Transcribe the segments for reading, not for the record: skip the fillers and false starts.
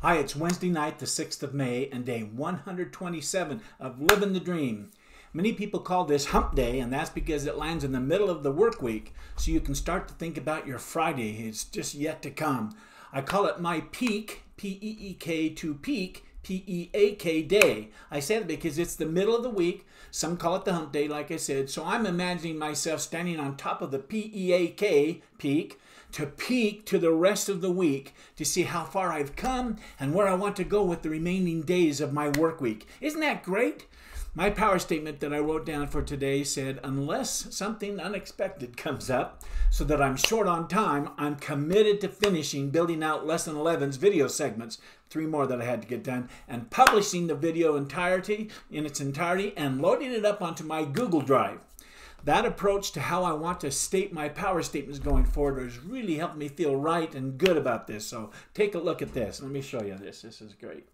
Hi, it's Wednesday night, the 6th of May, and day 127 of Living the Dream. Many people call this hump day, and that's because it lands in the middle of the work week, so you can start to think about your Friday. It's just yet to come. I call it my peak, P-E-E-K, to peak, P-E-A-K day. I say that because it's the middle of the week. Some call it the hump day, like I said. So I'm imagining myself standing on top of the P-E-A-K, peak, to peak to the rest of the week to see how far I've come and where I want to go with the remaining days of my work week. Isn't that great? My power statement that I wrote down for today said, unless something unexpected comes up so that I'm short on time, I'm committed to finishing building out Lesson 11's video segments, 3 more that I had to get done, and publishing the video in its entirety and loading it up onto my Google Drive. That approach to how I want to state my power statements going forward has really helped me feel right and good about this. So take a look at this. Let me show you this. This is great.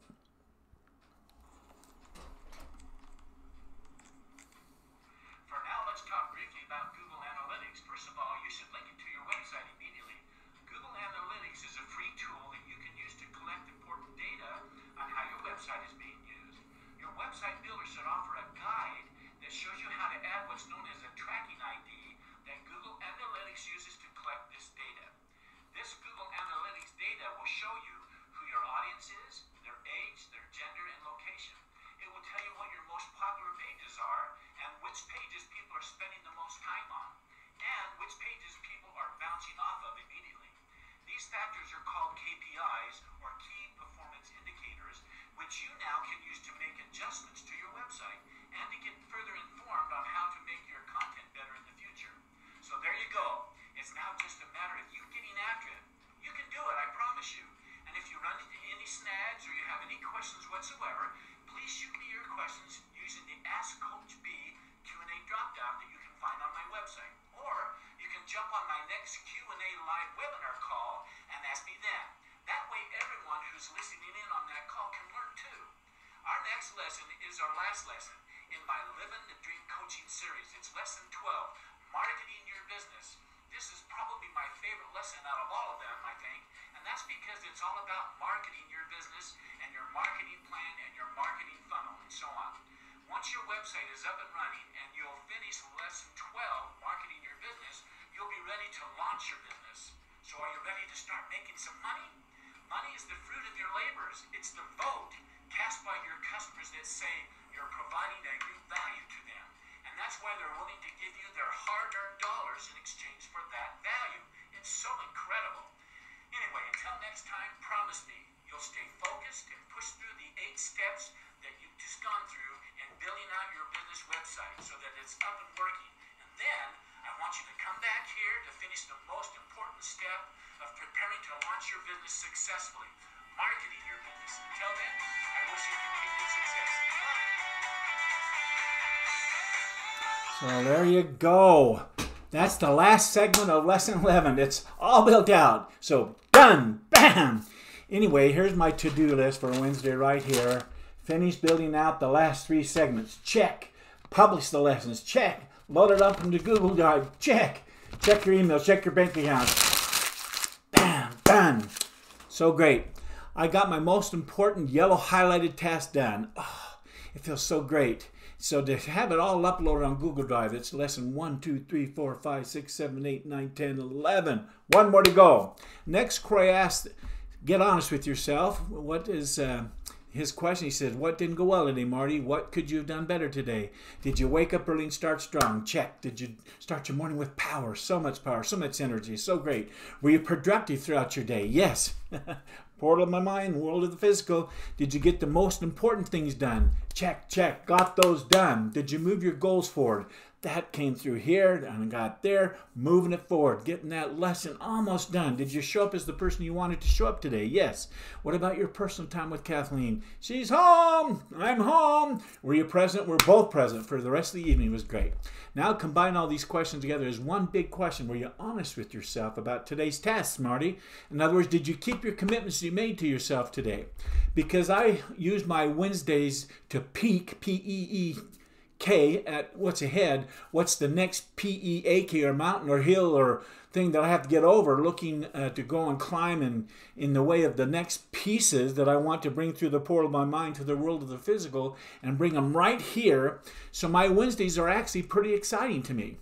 For now, let's talk briefly about Google Analytics. First of all, you should link it to your website immediately. Google Analytics is a free tool that you can use to collect important data on how your website is being used. Your website builder should offer a guide that shows you how to add what's known as a tracking ID that Google Analytics uses to collect this data. This Google Analytics data will show you who your audience is, their age, their gender, and location. It will tell you what your most popular pages are and which pages people are spending the most time on, and which pages people are bouncing off of immediately. These factors are called KPIs, or Key Performance Indicators, which you now can use to make adjustments to your website and to get further informed on how to make your content better in the future. So there you go. It's now just a matter of you getting after it. You can do it, I promise you. And if you run into any snags or you have any questions whatsoever, please shoot me your questions using the Ask Coach B Q&A drop-down that you can find on my website. Or you can jump on my next Q&A live webinar call and ask me then. That way everyone who's listening in on that call can learn too. Our next lesson is our last lesson in my Living the Dream coaching series. It's lesson 12, Marketing Your Business. This is probably my favorite lesson out of all of them, I think, and that's because it's all about marketing your business and your marketing plan and your marketing funnel and so on. Once your website is up and running and you'll finish lesson 12, Marketing Your Business, you'll be ready to launch your business. So are you ready to start making some money? Money is the fruit of your labors. It's the vote cast by your customers that say you're providing a new value to them. And that's why they're willing to give you their hard-earned dollars in exchange for that value. It's so incredible. Anyway, until next time, promise me you'll stay focused and push through the 8 steps that you've just gone through in building out your business website so that it's up and working. And then I want you to come back here to finish the most important step of preparing to launch your business successfully, marketing your business. Until then, I wish you continued success. Bye. So there you go. That's the last segment of Lesson 11. It's all built out. So done. Bam. Anyway, here's my to-do list for Wednesday right here. Finish building out the last 3 segments. Check. Publish the lessons. Check. Load it up into Google Drive. Check. Check your email. Check your bank account. Bam. Done. So great. I got my most important yellow highlighted task done. Oh, it feels so great. So to have it all uploaded on Google Drive, it's lesson 1, 2, 3, 4, 5, 6, 7, 8, 9, 10, 11. 1 more to go. Next, Corey asked, get honest with yourself. What is his question? He says, what didn't go well today, Marty? What could you have done better today? Did you wake up early and start strong? Check. Did you start your morning with power? So much power, so much energy, so great. Were you productive throughout your day? Yes. Portal of my mind, world of the physical. Did you get the most important things done? Check, check. Got those done. Did you move your goals forward? That came through here and got there. Moving it forward. Getting that lesson almost done. Did you show up as the person you wanted to show up today? Yes. What about your personal time with Kathleen? She's home. I'm home. Were you present? We're both present for the rest of the evening. It was great. Now combine all these questions together as one big question. Were you honest with yourself about today's tasks, Marty? In other words, did you keep your commitments you made to yourself today? Because I used my Wednesdays to peak, P-E-E, K at what's ahead, what's the next P-E-A-K or mountain or hill or thing that I have to get over, looking to go and climb in the way of the next pieces that I want to bring through the portal of my mind to the world of the physical and bring them right here. So my Wednesdays are actually pretty exciting to me.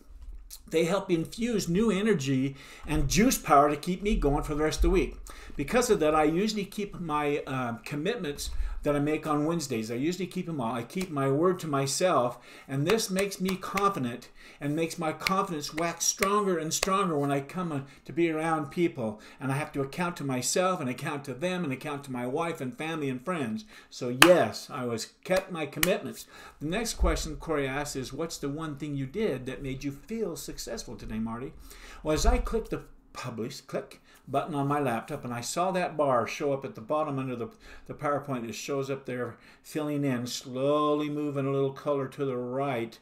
They help infuse new energy and juice power to keep me going for the rest of the week. Because of that, I usually keep my commitments that I make on Wednesdays. I usually keep them all. I keep my word to myself, and this makes me confident and makes my confidence wax stronger and stronger when I come to be around people. And I have to account to myself and account to them and account to my wife and family and friends. So yes, I was kept my commitments. The next question Corey asks is, what's the one thing you did that made you feel successful today, Marty? Well, as I clicked the publish click button on my laptop and I saw that bar show up at the bottom under the PowerPoint, it shows up there filling in, slowly moving a little color to the right,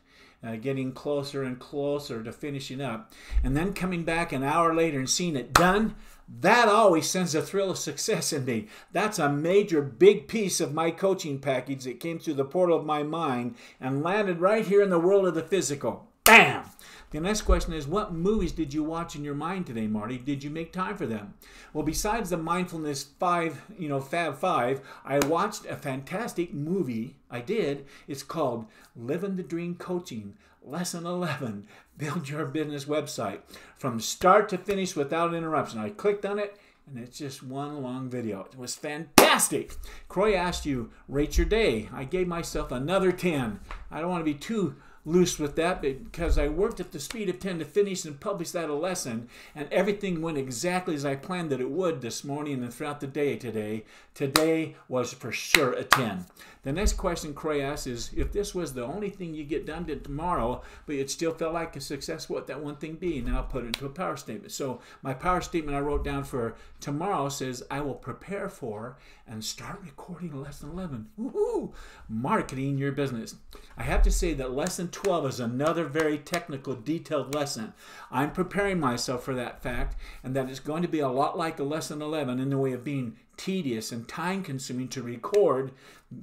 getting closer and closer to finishing up, and then coming back an hour later and seeing it done. That always sends a thrill of success in me. That's a major big piece of my coaching package that came through the portal of my mind and landed right here in the world of the physical. Bam! The next question is, what movies did you watch in your mind today, Marty? Did you make time for them? Well, besides the Mindfulness 5, Fab 5, I watched a fantastic movie. I did. It's called Living the Dream Coaching, Lesson 11, Build Your Business Website. From start to finish without interruption. I clicked on it, and it's just one long video. It was fantastic. Croy asked you, rate your day. I gave myself another 10. I don't want to be too loose with that because I worked at the speed of 10 to finish and publish that a lesson, and everything went exactly as I planned that it would this morning and throughout the day today. Today was for sure a 10. The next question Croy asks is, if this was the only thing you get done tomorrow, but it still felt like a success, what would that one thing be? Now I'll put it into a power statement. So my power statement I wrote down for tomorrow says, I will prepare for and start recording lesson 11. Woohoo! Marketing your business. I have to say that lesson 12 is another very technical, detailed lesson. I'm preparing myself for that fact, and that it's going to be a lot like a lesson 11 in the way of being tedious and time-consuming to record,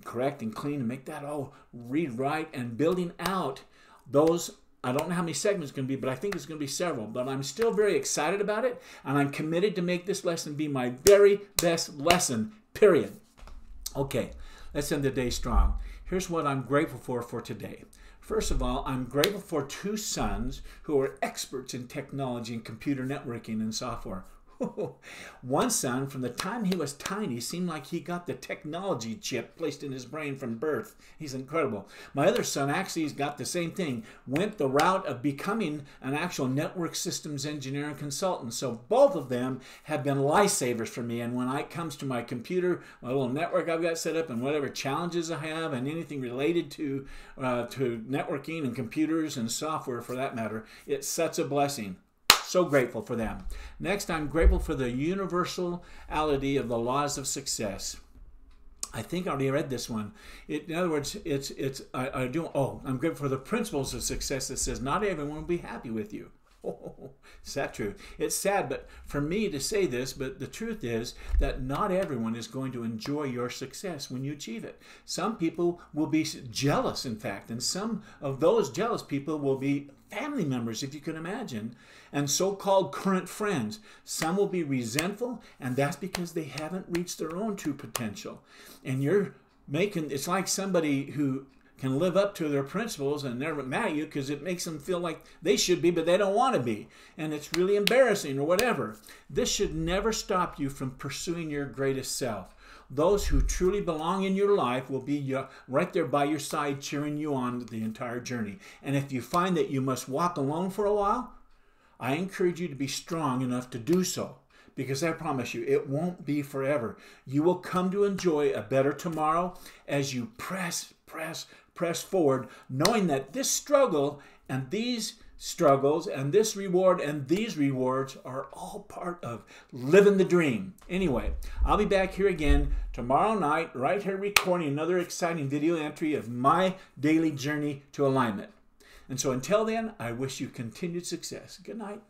correct and clean, and make that all read right, and building out those. I don't know how many segments it's going to be, but I think it's going to be several. But I'm still very excited about it, and I'm committed to make this lesson be my very best lesson, period. Okay, let's end the day strong. Here's what I'm grateful for today. First of all, I'm grateful for 2 sons who are experts in technology and computer networking and software. One son, from the time he was tiny, seemed like he got the technology chip placed in his brain from birth. He's incredible. My other son actually has got the same thing, went the route of becoming an actual network systems engineer and consultant. So both of them have been lifesavers for me. And when it comes to my computer, my little network I've got set up, and whatever challenges I have, and anything related to networking and computers and software for that matter, it's such a blessing. So grateful for them. Next, I'm grateful for the universality of the laws of success. I think I already read this one. In other words, I'm grateful for the principles of success that says not everyone will be happy with you. Oh, is that true? It's sad, but for me to say this, but the truth is that not everyone is going to enjoy your success when you achieve it. Some people will be jealous, in fact, and some of those jealous people will be family members, if you can imagine, and so-called current friends. Some will be resentful, and that's because they haven't reached their own true potential. And it's like somebody who can live up to their principles and never mad at you because it makes them feel like they should be, but they don't want to be. And it's really embarrassing or whatever. This should never stop you from pursuing your greatest self. Those who truly belong in your life will be right there by your side, cheering you on the entire journey. And if you find that you must walk alone for a while, I encourage you to be strong enough to do so. Because I promise you, it won't be forever. You will come to enjoy a better tomorrow as you press forward, knowing that this struggle and these struggles and this reward and these rewards are all part of living the dream. Anyway, I'll be back here again tomorrow night, right here recording another exciting video entry of my daily journey to alignment. And so until then, I wish you continued success. Good night.